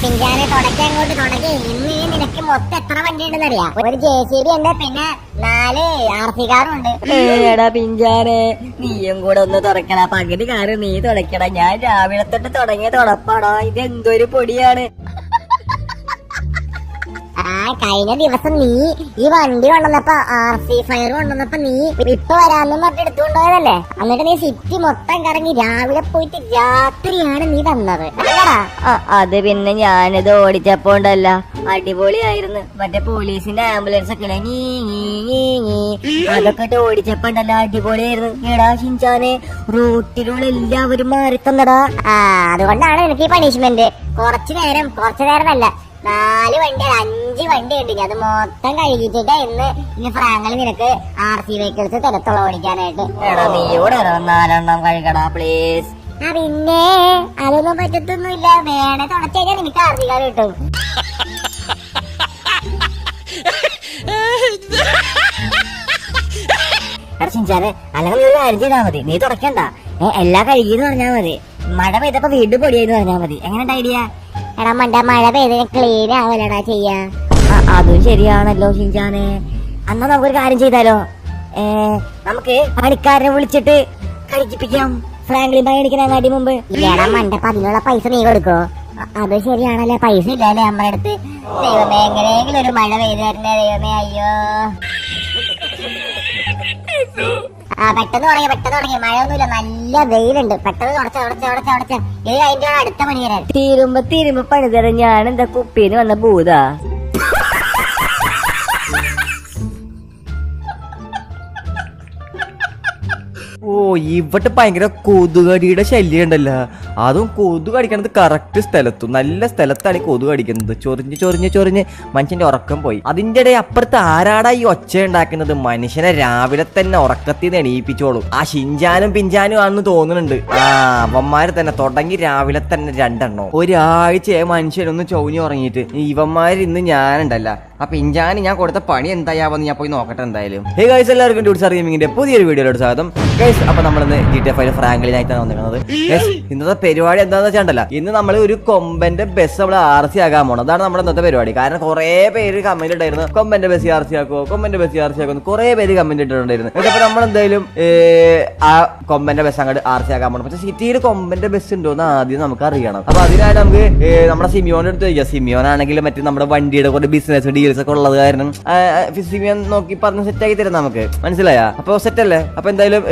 പിഞ്ചാനെ തുടക്കി അങ്ങോട്ട് തുടക്കി. ഇന്ന് നിനക്ക് മൊത്തം എത്ര വണ്ടി ഉണ്ടെന്ന് അറിയാം? ഒരു JCB ഉണ്ട്, പിന്നെ 4 RC കാറുണ്ട്. എടാ പിഞ്ചാനെ, നീയും കൂടെ ഒന്ന് തുറക്കണ. പകുതി കാറ് നീ തുടക്കണ. ഞാൻ രാവിലെ തൊട്ട് തുടങ്ങിയ തുടപ്പാടാ. ഇതെന്തൊരു പൊടിയാണ്. കഴിഞ്ഞ ദിവസം നീ ഈ വണ്ടി കൊണ്ടുവന്നപ്പോ, RC ഫയർ കൊണ്ടുവന്നപ്പോ നീ ഇപ്പൊ വരാമെന്ന് പറഞ്ഞിട്ട് എടുത്തുകൊണ്ടുപോയതല്ലേ? എന്നിട്ട് നീ സിറ്റി മൊത്തം കറങ്ങി രാവിലെ പോയിട്ട് രാത്രിയാണ് നീ തന്നത്. അത് പിന്നെ ഞാനിത് ഓടിച്ചപ്പോണ്ടല്ല, അടിപൊളിയായിരുന്നു. മറ്റേ പോലീസിന്റെ ആംബുലൻസ് ഒക്കെ അതൊക്കെ ഇട്ട് ഓടിച്ചപ്പോണ്ടല്ല, അടിപൊളിയായിരുന്നു. എടാ ഷിൻചാനെ, റൂട്ടിലുള്ള എല്ലാവരും മാറി തന്നടാ. അതുകൊണ്ടാണ് എനിക്ക് ഈ പണിഷ്മെന്റ്. കുറച്ചു നേരമല്ല, 4 വണ്ടി 5 വണ്ടി ഉണ്ട്. അത് മൊത്തം കഴുകിച്ചിട്ട് ഇന്ന് ഫ്രാങ്കിൽ നിനക്ക് RC വെഹിക്കിൾസ് തരത്തുള്ള ഓടിക്കാനായിട്ട്. എടാ നീയോടെ 4 കഴുകടാ പ്ലീസ്. പിന്നെ അതൊന്നും പറ്റത്തൊന്നുമില്ല. വേണേ തുടച്ചു കഴിഞ്ഞാൽ നിനക്ക് RC കാർ കിട്ടും. ഷിൻചാനെ, അല്ലെങ്കിൽ ഒരു കാര്യം ചെയ്താൽ മതി, നീ തുടക്കണ്ട. എല്ലാ കഴുകിന്ന് പറഞ്ഞാൽ മതി. മഴ പെയ്തപ്പോ വീണ്ടും പൊടിയെന്ന് പറഞ്ഞാൽ മതി. എങ്ങനെ ഐഡിയ? എടാ മണ്ട, മഴ പെയ്തതിന് ക്ലീൻ ആവലടാ ചെയ്യാ. അതും ശരിയാണല്ലോ ഷിൻചാനെ. എന്നാ നമുക്കൊരു കാര്യം ചെയ്താലോ? നമുക്ക് പണിക്കാരനെ വിളിച്ചിട്ട് കഴിപ്പിക്കാം. ഫ്രാങ്ക്ലിൻ ബൈ അടിക്കണ മുമ്പ്. എടാ മണ്ട, അതിനുള്ള പൈസ നീ കൊടുക്കോ? അത് ശരിയാണല്ലേ, പൈസ ഇല്ലല്ലേ നമ്മുടെ അടുത്ത്. ദൈവമേ, എങ്ങനെയെങ്കിലും ഒരു മഴ പെയ്ത് തരണേ ദൈവമേ. അയ്യോ, പെട്ടെന്ന് തുടങ്ങി. മഴയൊന്നുമില്ല, നല്ല വെയിലുണ്ട്. പെട്ടെന്ന് തുടച്ച. ഇത് അതിന്റെ അടുത്ത പണി വരാൻ. തീരുമ്പോ പണിതര. ഞാൻ എന്താ കുപ്പീന് വന്ന ഭൂതാ? ഓ, ഇവിടെ ഭയങ്കര കൊതുകടിയുടെ ശല്യം ഉണ്ടല്ലോ. അതും കൊതുക് കടിക്കണത് കറക്റ്റ് സ്ഥലത്തും, നല്ല സ്ഥലത്താണ് ഈ കൊതുക് കടിക്കുന്നത്. ചൊറിഞ്ഞ് മനുഷ്യന്റെ ഉറക്കം പോയി. അതിന്റെ ഇടയിൽ അപ്പുറത്ത് ആരാടാ ഈ ഒച്ച ഉണ്ടാക്കുന്നത്? മനുഷ്യനെ രാവിലെ തന്നെ ഉറക്കത്തിൽ നിന്ന് എണീപ്പിച്ചോളും. ആ ഷിൻചാനും പിഞ്ചാനും ആണെന്ന് തോന്നുന്നുണ്ട്. അവന്മാര് തന്നെ തുടങ്ങി രാവിലെ തന്നെ 2 എണ്ണം. ഒരാഴ്ചയായി മനുഷ്യനൊന്ന് ചൊവ്ഞ്ഞു ഉറങ്ങിയിട്ട്. ഇവന്മാര് ഇന്ന് ഞാനുണ്ടല്ല, ആ പിഞ്ചാന് ഞാൻ കൊടുത്ത പണി എന്തായാവെന്ന് ഞാൻ പോയി നോക്കട്ടെ എന്തായാലും. ഹേ ഗൈസ്, എല്ലാവർക്കും ഡ്യൂട്ട്സ് ഗെയിമിങ്ങിന്റെ പുതിയൊരു വീഡിയോയിലോട്ട് സ്വാഗതം. ഗൈസ്, അപ്പൊ നമ്മളിന്ന് GTA 5 ഫ്രാങ്ക്ലിനായിട്ടാണ് വന്നിരിക്കുന്നത്. ഇന്നത്തെ പരിപാടി എന്താണെന്ന് വെച്ചാണ്ടല്ല, ഇന്ന് നമ്മൾ ഒരു കൊമ്പന്റെ ബസ് നമ്മൾ RC ആകാൻ പോകണം. അതാണ് നമ്മുടെ ഇന്നത്തെ പരിപാടി. കാരണം കുറെ പേര് കമന്റ് ഇട്ടായിരുന്നു, കൊമ്പന്റെ ബസ് RC ആക്കോ, കുറെ പേര് കമന്റ് ഇട്ടിട്ടുണ്ടായിരുന്നു. അപ്പൊ നമ്മൾ എന്തായാലും ആ കൊമ്പന്റെ ബസ് അങ്ങോട്ട് RC ആക്കാൻ പോകണം. പക്ഷെ സിറ്റിയിൽ കൊമ്പന്റെ ബസ് ഉണ്ടോ എന്ന് ആദ്യം നമുക്ക് അറിയണം. അപ്പൊ അതിനായിട്ട് നമുക്ക് നമ്മുടെ സിമിയോന്റെ അടുത്ത് ചോദിക്കാം. സിമിയോൻ ആണെങ്കിലും മറ്റേ നമ്മുടെ വണ്ടിയുടെ കുറെ ബിസിനസ് ഡീൽസ് ഒക്കെ ഉള്ളത് കാരണം സിമിയോൻ നോക്കി പറഞ്ഞ് സെറ്റ് ആക്കി തരും നമുക്ക്. മനസ്സിലായ? അപ്പൊ സെറ്റ് അല്ലേ? അപ്പൊ എന്തായാലും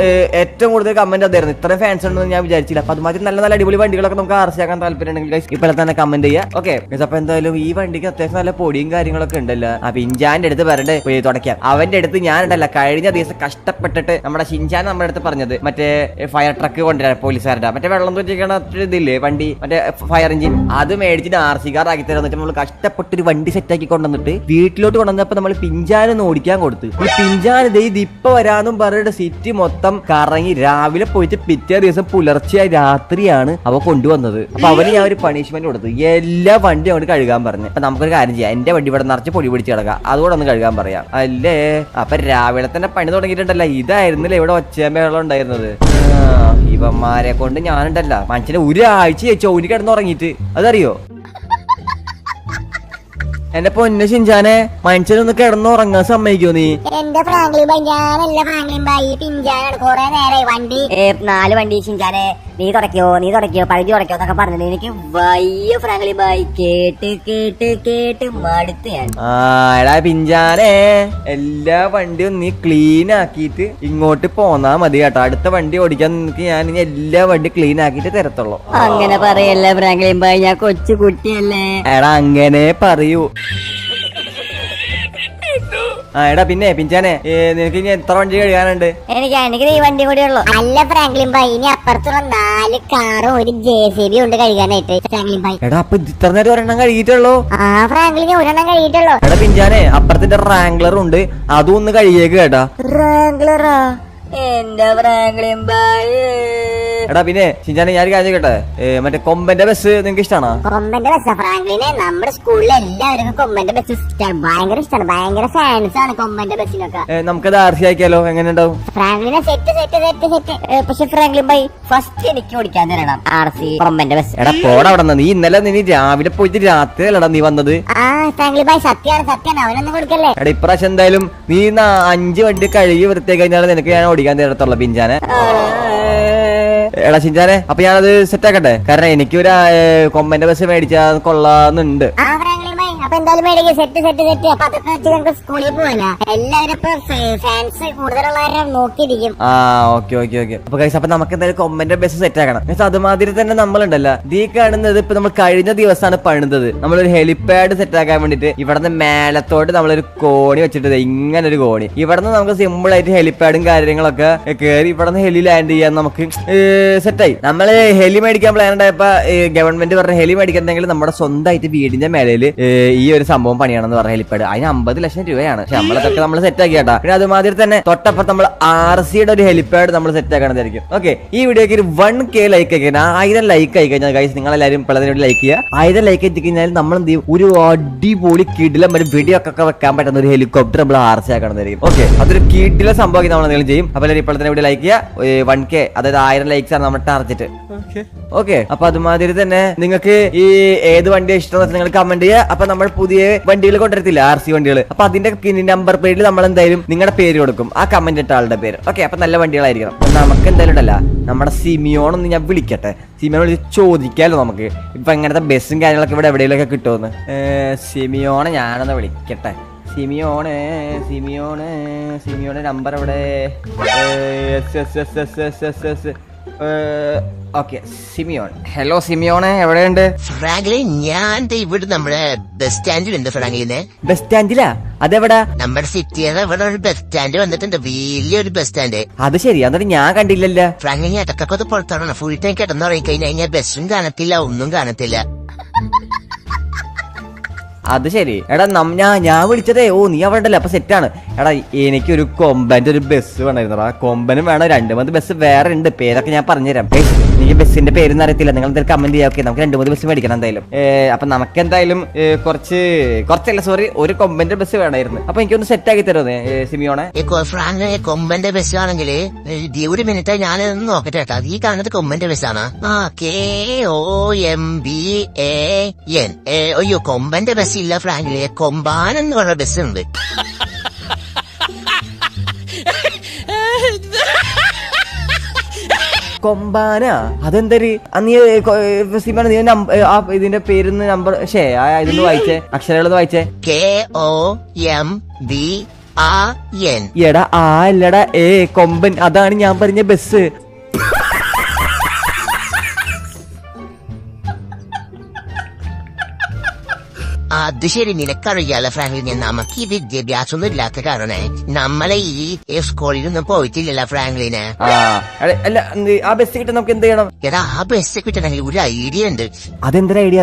ഏറ്റവും കൂടുതൽ കമന്റ് അതായിരുന്നു. ഇത്രയും ഫാൻസ് ഉണ്ടെന്ന് ഞാൻ വിചാരിച്ചില്ല. അപ്പൊ അതുമാതിരി നല്ല അടിപൊളി വണ്ടികളൊക്കെ നമുക്ക് RC ആക്കാൻ താല്പര്യം ഉണ്ടെങ്കിൽ ഇപ്പോൾ തന്നെ കമന്റ് ചെയ്യാം. ഓക്കെ, അപ്പൊ എന്തായാലും ഈ വണ്ടിക്ക് അത്യാവശ്യം നല്ല പൊടിയും കാര്യങ്ങളൊക്കെ ഉണ്ടല്ലോ. അപ്പൊ ഇഞ്ചാന്റെ അടുത്ത് വരണ്ടേ പോയി തുടക്കാം. അവന്റെ അടുത്ത് ഞാനുണ്ടല്ല കഴിഞ്ഞ ദിവസം കഷ്ടപ്പെട്ടിട്ട് നമ്മുടെ ഷിൻചാൻ നമ്മുടെ അടുത്ത് പറഞ്ഞത് മറ്റേ ഫയർ ട്രക്ക് കൊണ്ടുവരാൻ, പോലീസുകാരുടെ മറ്റേ വെള്ളം തോറ്റിക്കണ ഇതില്ലേ വണ്ടി, മറ്റേ ഫയർ എഞ്ചിൻ, അത് മേടിച്ചിട്ട് RC കാർ ആക്കി തരാന്നിട്ട് നമ്മൾ കഷ്ടപ്പെട്ടൊരു വണ്ടി സെറ്റ് ആക്കി കൊണ്ടുവന്നിട്ട് വീട്ടിലോട്ട് കൊണ്ടുവന്നപ്പോ നമ്മൾ പിഞ്ചാനൊന്ന് ഓടിക്കാൻ കൊടുത്തു. ഈ പിഞ്ചാൻ ഇത് ഇപ്പൊ വരാന്നും പറഞ്ഞിട്ട് സിറ്റി മൊത്തം കറങ്ങി രാവിലെ പോയിട്ട് പിറ്റേ ദിവസം പുലർച്ചെ രാത്രിയാണ് അവ കൊണ്ടുവന്നത്. അപ്പൊ അവന് ഞാൻ ഒരു പണിഷ്മെന്റ് കൊടുത്തു. എല്ലാ വണ്ടിയും അങ്ങോട്ട് കഴുകാൻ പറഞ്ഞു. അപ്പൊ നമുക്കൊരു കാര്യം ചെയ്യാം, എന്റെ വണ്ടി ഇവിടെ നിറച്ച് പൊടി പിടിച്ച് കിടക്കാം, അതുകൂടെ ഒന്ന് കഴുകാൻ പറയാം അല്ലേ? അപ്പൊ രാവിലെ തന്നെ പണി തുടങ്ങിയിട്ടുണ്ടല്ലോ. ഇതായിരുന്നില്ല ഇവിടെ ഒച്ചമേളം ഉണ്ടായിരുന്നത്. ഇവന്മാരെ കൊണ്ട് ഞാനുണ്ടല്ല മനുഷ്യനെ ഒരാഴ്ച ചോനി കിടന്നുറങ്ങിയിട്ട്, അതറിയോ? എന്റെ പൊന്നു ഷിൻചാനെ, മനുഷ്യനൊന്ന് കിടന്നുറങ്ങാൻ സമ്മതിക്കോ നീ? എന്റെ ഫ്രാങ്ക്ലിൻ ബൈ, ഞാനല്ല ഫ്രാങ്ക്ലിൻ ബൈ, പിഞ്ചാനാണ്. കുറെ നേരമായി വണ്ടി 4 വണ്ടി. ഷിൻചാനെ, നീ തുടക്കോ പഴുതി തുടക്കോ എന്നൊക്കെ പറഞ്ഞത് എനിക്ക് വയ്യ ഫ്രാങ്ക്ലിൻ ബൈ. കേട്ട് മടുത്ത് ഞാൻ. എടാ പിഞ്ചാനെ, എല്ലാ വണ്ടിയും നീ ക്ലീൻ ആക്കിയിട്ട് ഇങ്ങോട്ട് പോന്നാ മതി കേട്ടോ. അടുത്ത വണ്ടി ഓടിക്കാൻ നിനക്ക് ഞാൻ ഇനി എല്ലാ വണ്ടി ക്ലീൻ ആക്കിയിട്ട് തരത്തുള്ളൂ. അങ്ങനെ പറയല്ലേ ഫ്രാങ്ക്ലിൻ ബൈ, ഞാൻ കൊച്ചു കുട്ടിയല്ലേ. എടാ അങ്ങനെ പറയൂ. എടാ പിന്നെ പിഞ്ചാനെ, നിനക്ക് ഇനി എത്ര വണ്ടി കഴിയാനുണ്ട്? എനിക്ക് ഈ വണ്ടി കൂടി ഉള്ളു. അല്ല ഫ്രാങ്ക്ലിൻ ബൈ, ഇനി അപ്പുറത്തുള്ള 4 കാറും ഒരു JCB ഉണ്ട് കഴിയാനായിട്ട്. ഫ്രാങ്ക്ലിൻ ബൈ, എടാ അപ്പൊ ഇത്ര നേരം ഒരെണ്ണം കഴിയിട്ടുള്ളൂ? ഫ്രാങ്ക്ലിന് ഒരെണ്ണം കഴിയിട്ടുള്ളൂ. എടാ പിഞ്ചാനെ, അപ്പുറത്തിന്റെ റാംഗ്ലർ ഉണ്ട്, അതും ഒന്ന് കഴിയേക്ക് കേട്ടാ. റാംഗ്ലറാ? എന്റെ ഫ്രാങ്ക്ലിൻ ബൈ, എടാ പിന്നെ ഷിൻചാനെ ഞാൻ കാര്യം കേട്ടെ, മറ്റേ കൊമ്പന്റെ ബസ് നിങ്ങക്ക് ഇഷ്ടമാണോ? കൊമ്പന്റെ ബസ് ഫ്രാങ്ക്ലിനെ നമ്മുടെ സ്കൂളിലെ എല്ലാവർക്കും കൊമ്പന്റെ ബസ് ഇഷ്ടമാണ്, ഭയങ്കര ഇഷ്ടമാണ്, ഭയങ്കര ഫാൻസ് ആണ് കൊമ്പന്റെ ബസ്സിനൊക്കെ. നമുക്കത് ആർസി ആക്കിയാലോ, എങ്ങനെ ഉണ്ടാവും? ഫ്രാങ്ക്ലിനെ സെറ്റ് സെറ്റ് സെറ്റ് സെറ്റ്. പക്ഷെ ഫ്രാങ്ക്ലിൻ ബൈ ഫസ്റ്റ് എനിക്ക് ഓടിക്കാൻ തരണം RC കൊമ്പന്റെ ബസ്. എടാ പോടാ അവിടെ നിന്ന്. നീ ഇന്നലെ നീ രാവിലെ പോയിട്ട് രാത്രി അല്ലടാ നീ വന്നത്. ആ ഫ്രാങ്ക്ലിൻ ബൈ സത്യാണ് സത്യാണ്, അവനൊന്നും കൊടുക്കല്ലേ. എടാ ഇപ്രാവശ്യം എന്തായാലും നീ 5 വണ്ടി കഴുകി വൃത്തിയാക്കി കഴിഞ്ഞാൽ നിനക്ക് ഞാൻ ഓടിക്കാൻ തരത്തുള്ള പിഞ്ചാനെ. എടാ ഷിൻചാനെ, അപ്പൊ ഞാനത് സെറ്റ് ആക്കട്ടെ, കാരണം എനിക്ക് ഒരു കൊമ്പന്റെ ബസ് മേടിച്ചാൽ കൊള്ളാന്നുണ്ട്. ആ ഫ്രാങ്ക്ലിൻ ബൈ അപ്പൊ എന്തായാലും മേടിക്കും, സെറ്റ് സെറ്റ് സെറ്റ്. അപ്പൊ അതൊക്കെ വെച്ച് ഞങ്ങൾക്ക് സ്കൂളിൽ പോവാനാ, എല്ലാവരും ഇപ്പൊ ഫാൻസ് കൂടുതലുള്ളവരെ നോക്കിയിരിക്കും. ആ ഓക്കെ ഓക്കെ ഓക്കെ. അപ്പൊ ഗൈസ്, അപ്പൊ നമുക്ക് എന്തായാലും കൊമ്പന്റെ ബസ് സെറ്റ് ആക്കണം. അതുമാതിരി തന്നെ നമ്മളുണ്ടല്ലോ ഈ കാണുന്നത്, ഇപ്പൊ നമ്മൾ കഴിഞ്ഞ ദിവസമാണ് പണിതത്. നമ്മളൊരു ഹെലിപാഡ് സെറ്റ് ആക്കാൻ വേണ്ടിട്ട് ഇവിടുന്ന് മേലത്തോട്ട് നമ്മളൊരു കോണി വെച്ചിട്ട്, ഇങ്ങനെ ഒരു കോണി. ഇവിടുന്ന് നമുക്ക് സിമ്പിൾ ആയിട്ട് ഹെലിപാഡും കാര്യങ്ങളൊക്കെ കയറി ഇവിടുന്ന് ഹെലി ലാൻഡ് ചെയ്യാൻ നമുക്ക് സെറ്റായി. നമ്മള് ഹെലി മേടിക്കാൻ പ്ലാൻ ഉണ്ടായപ്പോ ഗവൺമെന്റ് പറഞ്ഞ ഹെലി മേടിക്കണമെങ്കിൽ നമ്മുടെ സ്വന്തമായിട്ട് വീടിന്റെ മേലയില് ഈ ഒരു സംഭവം പണിയാണെന്ന് പറഞ്ഞ ഹെലിപാഡ്. അതിന് 50 ലക്ഷം രൂപയാണ്. പക്ഷെ നമ്മളതൊക്കെ നമ്മൾ സെറ്റ് ആക്കി കേട്ടാ. പിന്നെ അതുമാതിരി തന്നെ തൊട്ടപ്പുറത്ത് നമ്മൾ RCയുടെ ഒരു ഹെലിപാഡ് നമ്മൾ സെറ്റ് ആക്കണതായിരിക്കും. ഓക്കെ, ഈ വീഡിയോക്ക് ഒരു 1K ലൈക്ക് ആക്കി 1000 ലൈക്ക് ആയി കഴിഞ്ഞാൽ ഗൈസ്, നിങ്ങൾ എല്ലാവരും പിള്ളേരോട് ലൈക്ക് ചെയ്യുക. 1000 ലൈക്ക് എത്തി കഴിഞ്ഞാൽ നമ്മൾ എന്ത് ചെയ്യും, ഒരു അടിപൊളി കിടിലം ഒരു വെടിയൊക്കെ വെക്കാൻ പറ്റുന്ന ഒരു ഹെലികോപ്റ്റർ നമ്മൾ RC ആക്കണതായിരിക്കും. ഓക്കെ, അതൊരു കിടില സംഭവം നമ്മൾ എന്തെങ്കിലും ചെയ്യും. അപ്പൊ എല്ലാവരും ഇപ്പോൾ തന്നെ വീഡിയോ ലൈക്ക് ചെയ്യുക. 1K അതായത് 1000 ലൈക്സ് ആണ് നമ്മുടെ ടാർഗറ്റ്. ഓക്കെ, അപ്പൊ അതുമാതിരി തന്നെ നിങ്ങൾക്ക് ഈ ഏത് വണ്ടിയാണ് ഇഷ്ടം നിങ്ങൾ കമന്റ് ചെയ്യുക. അപ്പൊ നമ്മൾ പുതിയ വണ്ടികൾ കൊണ്ടുവരത്തില്ല, RC വണ്ടികൾ. അപ്പൊ അതിന്റെ നമ്പർ പേരിൽ നമ്മൾ എന്തായാലും നിങ്ങളുടെ പേര് കൊടുക്കും, ആ കമന്റ് ഇട്ട ആളുടെ പേര്. ഓക്കെ, അപ്പൊ നല്ല വണ്ടികളായിരിക്കണം. നമുക്ക് എന്തായാലും ഉണ്ടല്ല, നമ്മുടെ സിമിയോണൊന്ന് ഞാൻ വിളിക്കട്ടെ. സിമിയോൺ വിളിച്ച് ചോദിക്കാലോ നമുക്ക് ഇപ്പൊ എങ്ങനത്തെ ബസ്സും കാര്യങ്ങളൊക്കെ ഇവിടെ എവിടെയെങ്കിലൊക്കെ കിട്ടുമെന്ന്. സിമിയോണെ ഞാനൊന്ന് വിളിക്കട്ടെ. സിമിയോണ് സിമിയോണ് സിമിയോണ് നമ്പർ എവിടെ? ഓക്കെ, സിമിയോൺ. ഹലോ സിമിയോണെ, എവിടെയുണ്ട്? ഫ്രാങ്ക്ലിൻ, ഞാൻ ഇവിടെ നമ്മുടെ ബസ് സ്റ്റാൻഡിലുണ്ട്. ഫ്രാങ്ക്ലിനെ ബസ് സ്റ്റാൻഡിലാ? അതെവിടാ? നമ്മുടെ സിറ്റിയുടെ ഇവിടെ ഒരു ബസ് സ്റ്റാൻഡ് വന്നിട്ടുണ്ട്, വലിയൊരു ബസ് സ്റ്റാൻഡ്. അത് ശരി, എന്നിട്ട് ഞാൻ കണ്ടില്ലല്ലോ. ഫ്രാങ്ക്ലിൻ ഇടക്കൊക്കെ അത് പുറത്താണ്, ഫുൾ ടൈം കിടന്നു തുടങ്ങി കഴിഞ്ഞാൽ ബസ്സും കാണത്തില്ല, ഒന്നും കാണത്തില്ല. അത് ശരി. എടാ ഞാൻ വിളിച്ചതേ, ഓ നീ അവിടെ ഉണ്ടല്ലോ, അപ്പൊ സെറ്റാണ്. എടാ എനിക്കൊരു കൊമ്പന്റെ ഒരു ബസ് വേണമായിരുന്നു. കൊമ്പനും വേണം, 2-3 ബസ് വേറെ ഉണ്ട്, പേരൊക്കെ ഞാൻ പറഞ്ഞുതരാം. എനിക്ക് ബസ്സിന്റെ പേരൊന്നും അറിയത്തില്ല, നിങ്ങൾ എന്തായാലും കമന്റ് ചെയ്യാം. ഓക്കെ, നമുക്ക് 2-3 ബസ് മേടിക്കണം എന്തായാലും. അപ്പൊ നമുക്ക് എന്തായാലും കുറച്ചല്ല സോറി, ഒരു കൊമ്പന്റെ ബസ് വേണമായിരുന്നു. അപ്പൊ എനിക്കൊന്ന് സെറ്റ് ആക്കി തരുമോ സിമിയോണെ? ഫ്രാങ്ക്ലിനെ കൊമ്പന്റെ ബസ് ആണെങ്കിൽ ഒരു മിനിറ്റ് ഞാനൊന്ന് നോക്കട്ടെ കേട്ടോ. ഈ കാണുന്നത് കൊമ്പന്റെ ബസ്സാണ്. KOMBAN. അയ്യോ, കൊമ്പന്റെ ബസ് ഇല്ല ഫ്രാങ്ക്ലിനെ, കൊമ്പാൻ എന്ന് പറഞ്ഞ ബസ് ഉണ്ട്. കൊമ്പാനാ? അതെന്തര്? നീ സിമിയോണ നീ ഇതിന്റെ പേരിന്ന് നമ്പർ ഇതൊന്ന് വായിച്ചേ, അക്ഷരങ്ങളൊന്ന് വായിച്ചേ. KOMBAN. എടാ അല്ലടാ കൊമ്പൻ, അതാണ് ഞാൻ പറഞ്ഞ ബസ്. അത് ശരി, നിനക്കറിയാലോ ഫ്രാങ്ക്ലിനെ, നമുക്ക് ഈ വിദ്യാഭ്യാസം ഒന്നും ഇല്ലാത്ത കാരണേ നമ്മളെ ഈ സ്കൂളിലൊന്നും പോയിട്ടില്ലല്ലോ ഫ്രാങ്ക്ലിനെ. അല്ല, ആ ബസ് കിട്ടാൻ നമുക്ക് എന്ത് ചെയ്യണം? എടാ, ആ ബസ് കിട്ടണമെങ്കിൽ ഒരു ഐഡിയ ഉണ്ട്. അതെന്തൊരു ഐഡിയ?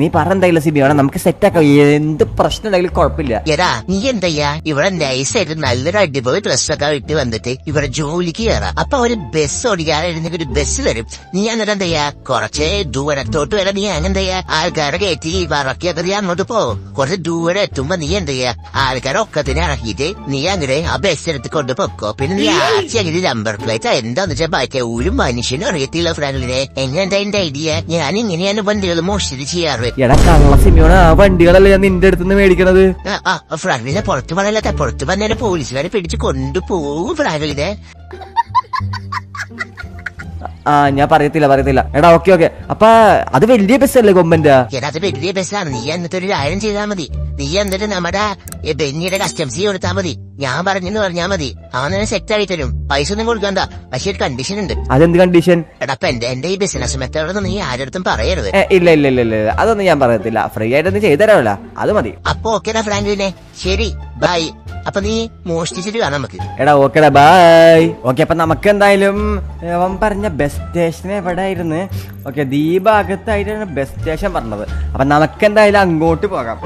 നീ പറഞ്ഞെന്തായാലും സിബിയോണെ, നമുക്ക് സെറ്റ് ആക്കാം, എന്ത് പ്രശ്നം ഉണ്ടെങ്കിലും കുഴപ്പമില്ല. എടാ, നീ എന്താ ഇവിടെ നൈസായിട്ട് നല്ലൊരു അടിപൊളി ഡ്രസ്സൊക്കെ ഇട്ട് വന്നിട്ട് ഇവിടെ ജോലിക്ക് കയറാം. അപ്പൊ ഒരു ബസ് ഓടിക്കാനായിരുന്നെങ്കിൽ ഒരു ബസ് തരും. നീ എന്നിട്ട് എന്താ കുറച്ച് ദൂരത്തോട്ട് വരെ നീ അങ്ങെന്താ ആൾക്കാരെ കയറ്റി പറക്കിയൊക്കെ നീ അങ്ങോട്ട് കുറച്ച് ദൂരെ എത്തുമ്പോ നീ എന്ത് ചെയ്യാ, ആൾക്കാരൊക്കെ തന്നെ ഇറക്കിയിട്ട് നീ അങ്ങനെ ആ ബസ് എടുത്ത് കൊണ്ട് പൊക്കോ. പിന്നെ നീ ആഴ്ചയെങ്കിലും നമ്പർ പ്ലേറ്റ് എന്താന്ന് വെച്ചാൽ ബാക്കി ഒരു മനുഷ്യനും അറിയത്തില്ല ഫ്രാങ്ക്ലിനെ. എങ്ങനെന്താ എന്റെ ഐഡിയ? ഞാൻ ഇങ്ങനെയാണ് വണ്ടികൾ മോശം ചെയ്യാറ്. എടാ കള്ള സിമിയോണ, ആ വണ്ടികളല്ലേ ഞാൻ നിന്റെ അടുത്ത് മേടിക്കണത്. ഫ്രാങ്ക്ലിനെ പുറത്ത് പറയല്ലാത്ത, പുറത്ത് പറഞ്ഞാൽ പോലീസുകാരെ പിടിച്ച് കൊണ്ടുപോകും ഫ്രാങ്ക്ലിനെ. ഞാൻ പറയത്തില്ല. എടാ ഓക്കെ. അപ്പൊ അത് വലിയ ബസ്സല്ലേ കൊമ്പന്റെ? അത് വലിയ ബസ്സാണ്. നീ എന്നിട്ട് ഒരു കാര്യം ചെയ്താൽ മതി. നീ എന്നിട്ട് നമ്മുടെ ബെന്നിയുടെ കസ്റ്റംസ് കൊടുത്താൽ മതി. ഞാൻ പറഞ്ഞെന്ന് പറഞ്ഞാൽ മതി, അവൻ തന്നെ സെറ്റ് ആയി തരും. പൈസ ഒന്നും കൊടുക്കണ്ട. പക്ഷെ ഒരു കണ്ടീഷൻ ഉണ്ട്. അതെന്ത് കണ്ടീഷൻ? എടാ, എന്റെ ഈ ബിസിനസ് മെത്തേഡ് നീ ആരടുത്തും പറയരുത്. ഇല്ല അതൊന്നും ഞാൻ പറയത്തില്ല. ഫ്രീ ആയിട്ട് ചെയ്തു തരാമല്ലോ, അത് മതി. അപ്പൊ ഓക്കേടാ ഫ്രാങ്ക്ലിനെ, ശരി ബൈ. അപ്പൊ നീ മോഷ്ടിച്ചിട്ട് കാണാം നമുക്ക്. എടാ ഓക്കേടാ ബൈ. ഓക്കെ, അപ്പൊ നമുക്ക് എന്തായാലും അവൻ പറഞ്ഞ ബസ് സ്റ്റേഷൻ എവിടെ ആയിരുന്നു? ഓക്കെ, ഭാഗത്തായിട്ടാണ് ബസ് സ്റ്റേഷൻ പറഞ്ഞത്. അപ്പൊ നമുക്ക് എന്തായാലും അങ്ങോട്ട് പോകാം.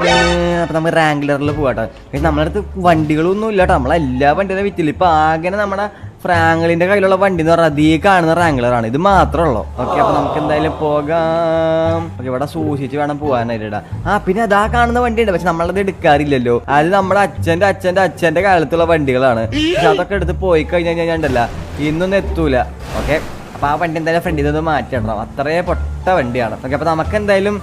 അപ്പൊ നമ്മൾ റാംഗ്ലറിൽ പോകട്ടെ. നമ്മളടുത്ത് വണ്ടികളൊന്നും ഇല്ല കേട്ടോ, നമ്മളെല്ലാ വണ്ടികളും വിറ്റില്ല. ഇപ്പൊ ആകെ നമ്മുടെ ഫ്രാങ്ക്ലിന്റെ കയ്യിലുള്ള വണ്ടി എന്ന് പറഞ്ഞാൽ ഈ കാണുന്ന റാംഗ്ലറാണ്. ഇത് മാത്രമേ ഉള്ളൂ. ഓക്കെ, അപ്പൊ നമുക്ക് എന്തായാലും പോകാം. ഓക്കെ, ഇവിടെ സൂക്ഷിച്ച് വേണം പോകാനായിട്ട്. പിന്നെ അതാ കാണുന്ന വണ്ടി ഉണ്ട്, പക്ഷെ നമ്മളത് എടുക്കാറില്ലല്ലോ. അത് നമ്മുടെ അച്ഛന്റെ കാലത്തുള്ള വണ്ടികളാണ്. പക്ഷെ അതൊക്കെ എടുത്ത് പോയി കഴിഞ്ഞാൽ ഉണ്ടല്ല ഇന്നൊന്നും എത്തൂല. ഓക്കെ, അപ്പൊ ആ വണ്ടി എന്തായാലും ഫ്രണ്ടിൽ നിന്ന് മാറ്റിയിടണം. അത്രേ പൊട്ട വണ്ടിയാണ്. ഓക്കെ, അപ്പൊ നമുക്ക് എന്തായാലും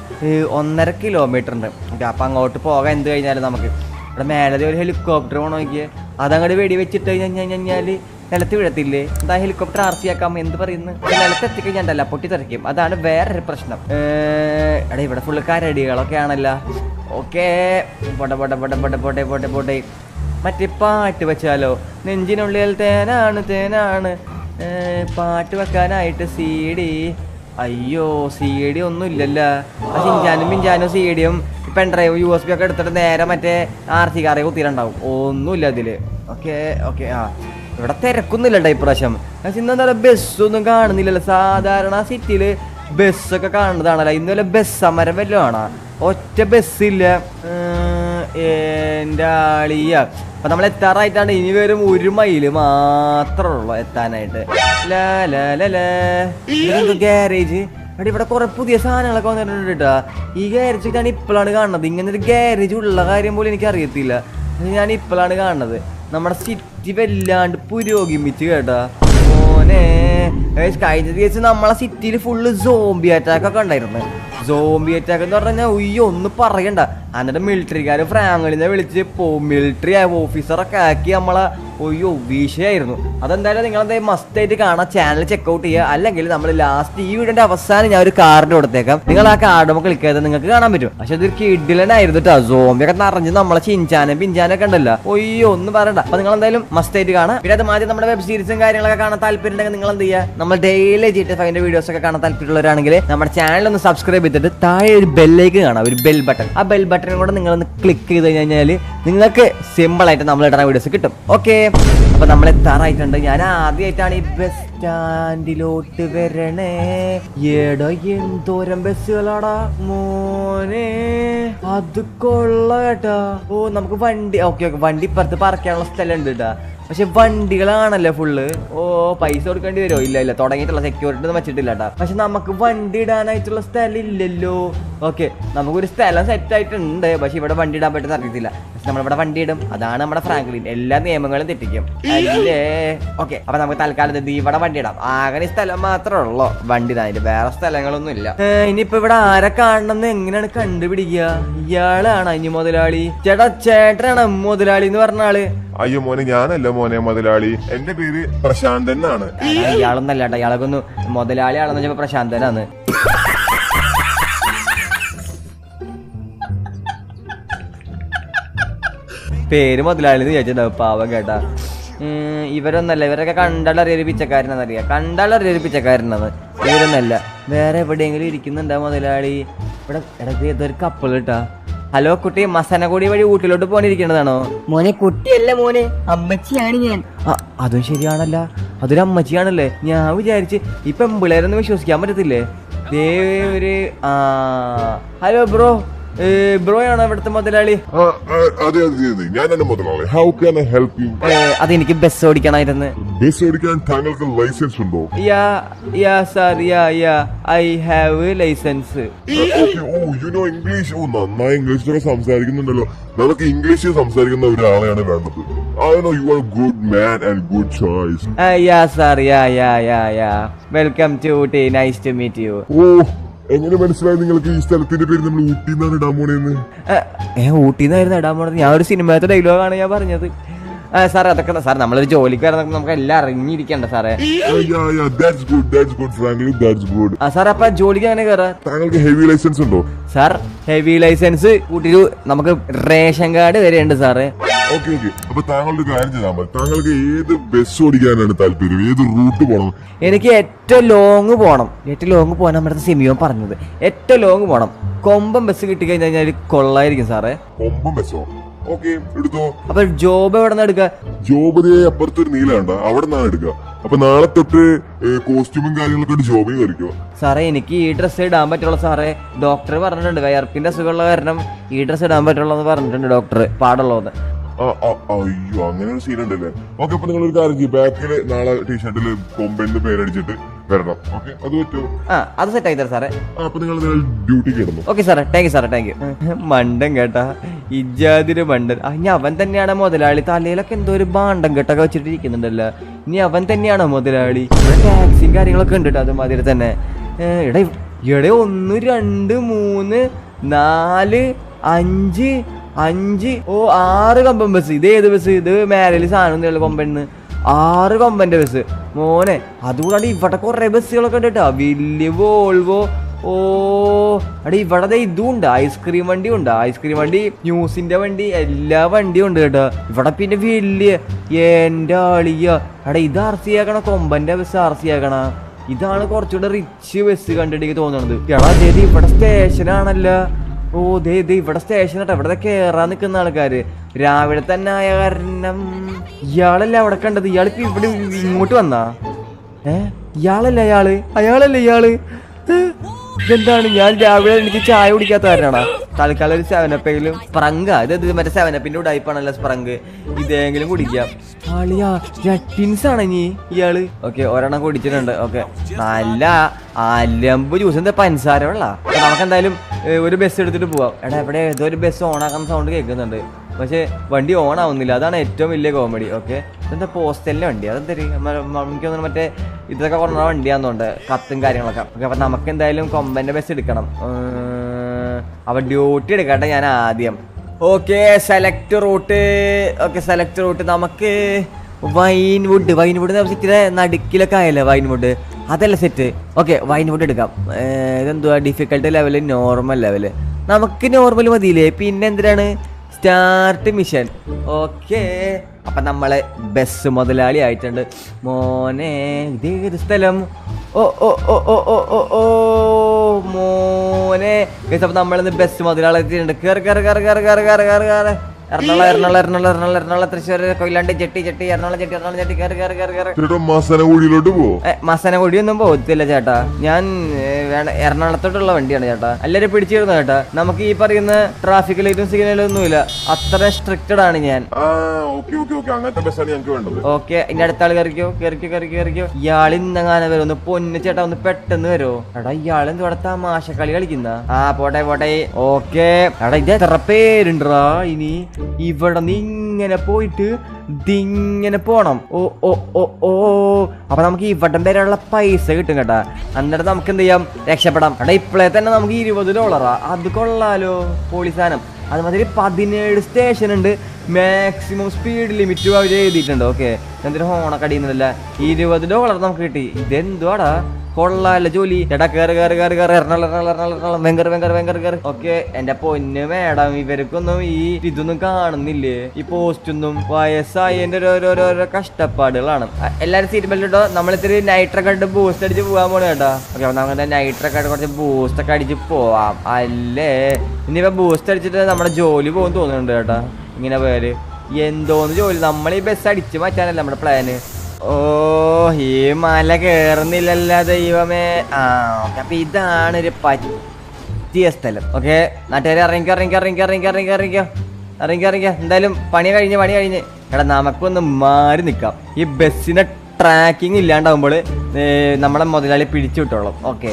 1.5 കിലോമീറ്റർ ഉണ്ട്. ഓക്കെ, അപ്പൊ അങ്ങോട്ട് പോകാൻ എന്ത് കഴിഞ്ഞാലും നമുക്ക് ഇവിടെ മേലെ ഒരു ഹെലികോപ്റ്റർ പോകണം. നോക്കിയേ, അതങ്ങോട്ട് വെടി വെച്ചിട്ട് കഴിഞ്ഞാല് നിലത്ത് വീഴത്തില്ലേ? എന്താ ഹെലികോപ്റ്റർ RC ആക്കാം എന്ത് പറയുന്നു? നിലത്ത് എത്തിക്കഴിഞ്ഞാൽ പൊട്ടിത്തെറിക്കും. അതാണ് വേറൊരു പ്രശ്നം. എടാ ഇവിടെ ഫുള്ള് കരടികളൊക്കെ ആണല്ലോ. ഓക്കെ, പോട്ടെ. മറ്റേ പാട്ട് വെച്ചാലോ? നെഞ്ചിനുള്ളിൽ തേനാണ് പാട്ട് വെക്കാനായിട്ട് CD. അയ്യോ, CD ഒന്നും ഇല്ലല്ലോ. ചിഞ്ചാനും CD-യും പെൻഡ്രൈവ് USB ഒക്കെ എടുത്തിട്ട് നേരെ മറ്റേ RC കാറെ കുത്തിയിട്ടുണ്ടാവും. ഒന്നുമില്ല അതില്. ഓക്കെ, ഇവിടെ തിരക്കൊന്നുമില്ലട്ടോ ഇപ്രാവശ്യം. ഇന്നെന്താ ബസ്സൊന്നും കാണുന്നില്ലല്ലോ. സാധാരണ സിറ്റിയില് ബസ്സൊക്കെ കാണുന്നതാണല്ലോ. ഇന്നലെ ബസ് സമരം വല്ലതും ആണോ? ഒറ്റ ബസ്സില്ല. എൻ്റെ ആളിയ. അപ്പൊ നമ്മൾ എത്താറായിട്ടാണ്. ഇനി വെറും 1 മൈല് മാത്രമേ ഉള്ളൂ എത്താനായിട്ട്. ഗാരേജ് അവിടെ ഇവിടെ കുറെ പുതിയ സാധനങ്ങളൊക്കെ വന്നിട്ടുണ്ട് കേട്ടാ. ഈ ഗാരേജ് ഞാൻ ഇപ്പോഴാണ് കാണുന്നത്. ഇങ്ങനെ ഒരു ഗാരേജ് ഉള്ള കാര്യം പോലും എനിക്ക് അറിയത്തില്ല. ഞാൻ ഇപ്പോഴാണ് കാണുന്നത്. നമ്മുടെ സിറ്റി വല്ലാണ്ട് പുരോഗമിച്ച് കേട്ടാ മോനെ. കഴിഞ്ഞ ദിവസം നമ്മളെ സിറ്റിയിൽ ഫുള്ള് സോംബി അറ്റാക്ക് ഒക്കെ ഉണ്ടായിരുന്നു. സോംബി അറ്റാക്ക് എന്ന് പറഞ്ഞാൽ ഒന്നും പറയണ്ട. എന്നിട്ട് മിലിറ്ററിക്കാര് ഫ്രാങ്ക്ലിനെ വിളിച്ച് മിലിറ്ററി ഓഫീസറൊക്കെ ആക്കി നമ്മളെ വിഷയമായിരുന്നു. അതെന്തായാലും നിങ്ങളെന്തായാലും മസ്റ്റായിട്ട് കാണാം. ചാനൽ ചെക്കൗട്ട് ചെയ്യുക. അല്ലെങ്കിൽ നമ്മൾ ലാസ്റ്റ് ഈ വീടിന്റെ അവസാനം ഞാൻ ഒരു കാർഡ് കൊടുത്തേക്കാം. നിങ്ങൾ ആ കാർഡ് ക്ലിക്ക് ചെയ്താൽ നിങ്ങൾക്ക് കാണാൻ പറ്റും. പക്ഷെ അതൊരു കിഡിലനായിരുന്നു കേട്ടോ. സോംബിയൊക്കെ നിറഞ്ഞ് നമ്മളെ പിഞ്ചാനൊക്കെ ഉണ്ടല്ലോ. ഒന്നും പറയണ്ട. അപ്പൊ നിങ്ങൾ എന്തായാലും മസ്റ്റായിട്ട് കാണാം. പിന്നെ അത് മാറ്റി നമ്മുടെ വെബ് സീരീസും കാര്യങ്ങളൊക്കെ കാണാൻ താല്പര്യം ഉണ്ടെങ്കിൽ നിങ്ങൾ എന്ത് ചെയ്യുക? നമ്മൾ ഡെയിലി GTA5 വീഡിയോസ് ഒക്കെ കാണാൻ താല്പര്യമുള്ളവരാണെങ്കിൽ നമ്മുടെ ചാനൽ ഒന്ന് സബ്സ്ക്രൈബ് ചെയ്തിട്ട് താഴെ ഒരു ബെല്ലേക്ക് കാണാം, ഒരു ബെൽ ബട്ടൺ. ആ ബെൽ ബട്ടനും കൂടെ നിങ്ങളൊന്ന് ക്ലിക്ക് ചെയ്ത് കഴിഞ്ഞാൽ നിങ്ങൾക്ക് സിമ്പിൾ ആയിട്ട് നമ്മൾ ഇടുന്ന വീഡിയോസ് കിട്ടും. ഓക്കെ, അപ്പൊ നമ്മൾ എത്താറായിട്ടുണ്ട്. ഞാൻ ആദ്യമായിട്ടാണ് ഈ ബസ് സ്റ്റാൻഡിലോട്ട് വരണേ. ഏടോ എന്തോരം ബസ്സുകളാടാ മോനെ. അത് കൊള്ള കേട്ടാ. നമുക്ക് വണ്ടി വണ്ടി ഇപ്പുറത്ത് പാർക്കാനുള്ള സ്ഥലം ഉണ്ട് കേട്ടാ. പക്ഷെ വണ്ടികളാണല്ലോ ഫുള്ള്. പൈസ കൊടുക്കേണ്ടി വരുമോ? ഇല്ല, തുടങ്ങിയിട്ടുള്ള സെക്യൂരിറ്റി ഒന്നും വെച്ചിട്ടില്ല കേട്ടാ. പക്ഷെ നമുക്ക് വണ്ടി ഇടാനായിട്ടുള്ള സ്ഥലം ഇല്ലല്ലോ. ഓക്കെ, നമുക്കൊരു സ്ഥലം സെറ്റ് ആയിട്ടുണ്ട്. പക്ഷെ ഇവിടെ വണ്ടി ഇടാൻ പറ്റുന്ന അറിയത്തില്ല. പക്ഷെ നമ്മളിവിടെ വണ്ടി ഇടും. അതാണ് നമ്മുടെ ഫ്രാങ്ക്ലിൻ. എല്ലാ നിയമങ്ങളും തെറ്റിക്കും അല്ലേ? ഓക്കെ, അപ്പൊ നമുക്ക് തൽക്കാലം ഇവിടെ വണ്ടി ഇടാം. ആകെ സ്ഥലം മാത്രമേ ഉള്ളൂ വണ്ടി ഇടാൻ. വേറെ സ്ഥലങ്ങളൊന്നും ഇല്ല. ഇനിയിപ്പോ ഇവിടെ ആരെ കാണണമെന്ന് എങ്ങനെയാണ് കണ്ടുപിടിക്കുക? ഇയാളാണ് ഇനി മുതലാളി. ചേട്ടനാണ് മുതലാളി എന്ന് പറഞ്ഞ ആള്. അയ്യോ മോനെ, ഞാനല്ല മോനെ മുതലാളി. എന്റെ പേര് പ്രശാന്തൻ എന്നാണ്. ഇയാളൊന്നല്ല കേട്ടോ. ഇയാളൊക്കെ ഒന്ന് മുതലാളിയാണെന്ന് വെച്ചപ്പോ പ്രശാന്തനാണ്. പേര് മുതലാളി എന്ന് ചോദിച്ചിട്ടുണ്ടാവും. പാവം കേട്ടാ. ഇവരൊന്നല്ല. ഇവരൊക്കെ കണ്ടാലറിയൊരു പിച്ചക്കാരനാണ്. ഇവരൊന്നല്ല. വേറെ എവിടെയെങ്കിലും ഇരിക്കുന്നുണ്ടാ മുതലാളി? ഇവിടെ ഇടയ്ക്ക് ഏതൊരു കപ്പിൾ കേട്ടാ. ഹലോ കുട്ടി, മസനഗുടി വഴി ഊട്ടിലോട്ട് പോകാനിരിക്കുന്നതാണോ? മോനെ കുട്ടിയല്ല മോനെ, അമ്മച്ചിയാണ് ഞാൻ. അതും ശരിയാണല്ല. അതൊരു അമ്മച്ചിയാണല്ലേ. ഞാൻ വിചാരിച്ച് ഈ പെമ്പിളേരൊന്നും വിശ്വസിക്കാൻ പറ്റത്തില്ലേ? ഹലോ ബ്രോ, ബ്രോയാണോ ഇവിടുത്തെ മുതലാളി? അതെ, ഞാനാണ് മുതലാളി. How can I help you? അതെനിക്ക് ബസ് ഓടിക്കണമായിരുന്നു. ബസ് ഓടിക്കാൻ താങ്കൾക്ക് ലൈസൻസ് ഉണ്ടോ? I have licence. You know English? നന്നായി ഇംഗ്ലീഷൊക്കെ സംസാരിക്കുന്നുണ്ടല്ലോ. നമുക്ക് ഇംഗ്ലീഷ് സംസാരിക്കുന്ന ഒരാളെയാണ് വേണ്ടത്. I know you are a good man and good choice. Welcome to Ooty. Nice to meet you. എങ്ങനെ മനസ്സിലായി നിങ്ങൾക്ക് ഈ സ്ഥലത്തിന്റെ പേര് നമ്മൾ ഊട്ടി എന്നാണ് ഇടാൻ പോണേന്ന്? ഊട്ടിന്നായിരുന്നു ഇടാൻ പോണത്. ഞാൻ ഒരു സിനിമത്തെ ഡയലോഗാണ് ഞാൻ പറഞ്ഞത്. സാറേ അതൊക്കെ സാർ നമ്മളൊരു ജോലിക്ക് വരുന്ന നമുക്ക് എല്ലാം അറിഞ്ഞിരിക്കണ്ട സാറേ. സാർ അപ്പൊ ജോലിക്ക് അങ്ങനെ കയറാ? താങ്കൾക്ക് ഹെവി ലൈസൻസ് ഉണ്ടോ? സാർ ഹെവി ലൈസൻസ് കൂട്ടിയൊരു നമുക്ക് റേഷൻ കാർഡ് വരെ ഉണ്ട് സാറേ. ഓക്കെ, അപ്പൊ താങ്കളുടെ കാര്യം ചെയ്താൽ മതി. താങ്കൾക്ക് ഏത് ബസ് ഓടിക്കാനാണ് താല്പര്യം? ഏത് റൂട്ട് പോകണം? എനിക്ക് ഏറ്റവും ലോങ് പോകണം. നമ്മുടെ സിമിയോൻ പറഞ്ഞത് ഏറ്റവും ലോങ് പോകണം. കൊമ്പം ബസ് കിട്ടിക്കഴിഞ്ഞാൽ കൊള്ളായിരിക്കും സാറേ. കൊമ്പം ബസ്സോ? ഓക്കെ, എടുത്തോ. അപ്പൊ ജോബ് എവിടെ നിന്ന് എടുക്കുക? ജോബ് അപ്പുറത്തൊരു നീലുണ്ട്, അവിടെ നിന്നാണ് എടുക്കുക. അപ്പൊ നാളെ തൊട്ട് കോസ്റ്റ്യൂമും കാര്യങ്ങളൊക്കെ ജോബിന് കയറിക്കോ. സാറേ എനിക്ക് ഈ ഡ്രസ്സ് ഇടാൻ പറ്റുള്ളൂ സാറേ. ഡോക്ടർ പറഞ്ഞിട്ടുണ്ട് വയർപ്പിന്റെ അസുഖമുള്ള കാരണം ഈ ഡ്രസ്സ് ഇടാൻ പറ്റുള്ളൂ എന്ന് പറഞ്ഞിട്ടുണ്ട് ഡോക്ടർ. പാടുള്ളൂന്ന്. അയ്യോ അങ്ങനെ ഒരു സീൻ ഉണ്ടല്ലേ. ഓക്കെ, അപ്പൊ നിങ്ങൾ ഒരു കാര്യം ചെയ്യും, ബാക്കില് നാളെ ടീഷർട്ടില് കൊമ്പന്റെ പേരടിച്ചിട്ട് വരണം. ഓക്കെ, അത് പറ്റുമോ? അത് സെറ്റ് ആയി തരാം സാറേ. അപ്പൊ നിങ്ങൾ ഡ്യൂട്ടിക്ക് ഇടുന്നു. ഓക്കെ സാറേ, താങ്ക് യു സാറേ, താങ്ക് യു. മണ്ടൻ കേട്ടാ, ഇജാതിര് മണ്ടൻ. ഇനി അവൻ തന്നെയാണ് മുതലാളി. തലയിലൊക്കെ എന്തോ ഒരു ഭാണ്ഡം കെട്ടൊക്കെ വെച്ചിട്ടിരിക്കുന്നുണ്ടല്ലോ. ഇനി അവൻ തന്നെയാണോ മുതലാളി? ടാക്സിയും കാര്യങ്ങളൊക്കെ ഉണ്ട് കേട്ടോ അതുമാതിരി തന്നെ. എടേ 1 2 3 4 5 5 6 കൊമ്പൻ ബസ്. ഇത് ഏത് ബസ്? ഇത് മേരലി സാധനം കൊമ്പന്ന് 6 കൊമ്പന്റെ ബസ് മോനെ. അതുകൂടാണ്ട് ഇവിടെ കുറെ ബസ്സുകളൊക്കെ ഉണ്ട് കേട്ടോ. വലിയ വോൾവോ. അടെ ഇവിടെ ഇതും ഉണ്ട്, ഐസ്ക്രീം വണ്ടി ഉണ്ട്, ഐസ്ക്രീം വണ്ടി, ന്യൂസിന്റെ വണ്ടി, എല്ലാ വണ്ടിയും ഉണ്ട് കേട്ടോ ഇവിടെ. പിന്നെ വലിയ എന്റെ ആളിയ അടെ ഇത് RC ആക്കണ, കൊമ്പന്റെ ബസ് RC ആക്കണ. ഇതാണ് കുറച്ചുകൂടെ റിച്ച് ബസ് കണ്ടിട്ട് തോന്നുന്നത്. എടാ ചേച്ചി ഇവിടെ സ്റ്റേഷനാണല്ലോ. ദേ ഇവിടെ സ്റ്റേഷൻ കേട്ടോ. ഇവിടെ കേറാൻ നിൽക്കുന്ന ആൾക്കാര് രാവിലെ തന്നെ ആയ കാരണം. ഇയാളല്ല അവിടെ കണ്ടത്? ഇയാൾക്ക് ഇവിടെ ഇങ്ങോട്ട് വന്നാ? ഇയാളല്ല ഇയാള്. ഇതെന്താണ്? ഞാൻ രാവിലെ എനിക്ക് ചായ കുടിക്കാത്ത കാരണാണ്. തൽക്കാലം ഒരു 7up സ്പ്രങ്. ഇത് മറ്റേ 7upന്റെ ഉടായിപ്പാണല്ലോ സ്പ്രങ്. ഇതെങ്കിലും കുടിക്കാം. ആളിയാ ജട്ടിൻസ് ആണ് ഇനി ഇയാള്. ഓക്കെ, ഒരെണ്ണം കുടിച്ചിട്ടുണ്ട്. ഓക്കെ, നല്ല അലമ്പ് ജ്യൂസ്. എന്താ പഞ്ചസാര വെള്ള. നമുക്ക് എന്തായാലും ഒരു ബസ് എടുത്തിട്ട് പോവാം. എടാ ഇവിടെ ഏതോ ഒരു ബസ് ഓണാക്കുന്ന സൗണ്ട് കേൾക്കുന്നുണ്ട്, പക്ഷെ വണ്ടി ഓൺ ആവുന്നില്ല. അതാണ് ഏറ്റവും വലിയ കോമഡി. ഓക്കെ, ഇതെന്താ പോസ്റ്റലിന്റെ വണ്ടി? അതെന്തരി എനിക്കൊന്നും മറ്റേ ഇതൊക്കെ കൊണ്ടുവന്ന വണ്ടിയാന്നുണ്ട്, കത്തും കാര്യങ്ങളൊക്കെ. ഓക്കെ, അപ്പൊ നമുക്ക് എന്തായാലും കൊമ്പന്റെ ബസ് എടുക്കണം. അപ്പൊ ഡ്യൂട്ടി എടുക്കട്ടെ ഞാൻ ആദ്യം. Okay, select route. Okay, select route. നമുക്ക് വൈൻവുഡ് ഇത്തിരി നടുക്കിലൊക്കെ ആയല്ലേ വൈൻവുഡ്? അതല്ല സെറ്റ്. ഓക്കെ, വൈൻവുഡ് എടുക്കാം. ഇതെന്തുവാ ഡിഫിക്കൽട്ട് ലെവല്? Normal level. നമുക്ക് നോർമൽ മതിയില്ലേ? പിന്നെ എന്തിനാണ് സ്റ്റാർട്ട് മിഷൻ? ഓക്കെ, അപ്പൊ നമ്മള് ബസ് മുതലാളി ആയിട്ടുണ്ട് മോനെ. ഇതേത് സ്ഥലം? മോനെ. അപ്പൊ നമ്മളിന്ന് ബസ് മുതലാളി എത്തിയിട്ടുണ്ട്. കേറ്. എറണാകുളം തൃശ്ശൂർ കൊയിലാണ്ടി ജെട്ടി മസനഗുഡിയിലോട്ട് പോവോ? മസനഗുടി ഒന്നും പോകത്തില്ല ചേട്ടാ. ഞാൻ എറണാകുളത്തോട്ടുള്ള വണ്ടിയാണ് ചേട്ടാ. എല്ലാരും പിടിച്ചിരുന്നു ചേട്ടാ. നമുക്ക് ഈ പറയുന്ന ട്രാഫിക് ലൈറ്റും സിഗ്നലും ഒന്നുമില്ല. അത്ര സ്ട്രിക്റ്റഡ് ആണ് ഞാൻ. ഓക്കെ, ഇനി അടുത്ത ആള് കയറിക്കോ. ഇയാൾ ഇന്നങ്ങനെ വരും. ഒന്ന് പൊന്നു ചേട്ടാ, ഒന്ന് പെട്ടെന്ന് വരുമോ? എടാ ഇയാൾ എന്ത് ഇവിടെ തമാശ കളി കളിക്കുന്ന? പോട്ടെ. ഓക്കെ, എടാ ഇത് എത്ര പേരുണ്ടാ? ഇനി ഇവിടെ നിന്ന് ഇങ്ങനെ പോയിട്ട് ഇതിങ്ങനെ പോണം. അപ്പൊ നമുക്ക് ഇവിടം വരെയുള്ള പൈസ കിട്ടും കേട്ടാ. എന്നിട്ട് നമുക്ക് എന്ത് ചെയ്യാം? രക്ഷപ്പെടാം. എടാ ഇപ്പോഴേ തന്നെ നമുക്ക് $20. അത് കൊള്ളാലോ, പോളിസാനം. അതുമാതിരി 17 സ്റ്റേഷൻ ഉണ്ട്. മാക്സിമം സ്പീഡ് ലിമിറ്റ് അവർ എഴുതിയിട്ടുണ്ട്. ഓക്കെ, എന്തിനും ഹോണൊക്കെ അടിയുന്നില്ല. $20 നമുക്ക് കിട്ടി. ഇതെന്തുവാടാ? കൊള്ളാല്ല ജോലി. ചേട്ടാ കേറ്. വെങ്കർ. ഓക്കെ, എന്റെ പൊന്ന് മേഡം, ഇവർക്കൊന്നും ഈ ഇതൊന്നും കാണുന്നില്ലേ? ഈ പോസ്റ്റൊന്നും. വയസ്സായതിന്റെ ഓരോരോ കഷ്ടപ്പാടുകളാണ്. എല്ലാരും സീറ്റ് ബെൽറ്റ് ഇട്ടോ. നമ്മളിത്തിരി നൈട്രൊക്കെ ഇട്ട് ബൂസ്റ്റ് അടിച്ച് പോകാൻ പോണേ കേട്ടോ. ഓക്കെ, നമുക്ക് നൈട്രൊക്കെ ആയിട്ട് കുറച്ച് ബൂസ്റ്റ് ഒക്കെ അടിച്ച് പോവാം അല്ലേ? ഇനിയിപ്പോ ബൂസ്റ്റ് അടിച്ചിട്ട് നമ്മുടെ ജോലി പോകും തോന്നുന്നുണ്ട് കേട്ടാ. ഇങ്ങനെ പേര് എന്തോന്ന് ജോലി? നമ്മൾ ഈ ബസ് അടിച്ചു മാറ്റാനല്ല നമ്മുടെ പ്ലാന്. ഈ മല കേറുന്നില്ലല്ലോ ദൈവമേ. ഓക്കെ, അപ്പൊ ഇതാണ് ഒരു പറ്റിയ സ്ഥലം. ഓക്കെ, നാട്ടുകാരെ ഇറങ്ങിക്കോ. എന്തായാലും പണി കഴിഞ്ഞ്. എടാ നമുക്കൊന്ന് മാറി നിക്കാം. ഈ ബസ്സിന്റെ ട്രാക്കിങ് ഇല്ലാണ്ടാവുമ്പോൾ നമ്മളെ മുതലാളി പിടിച്ചു വിട്ടോളും. Okay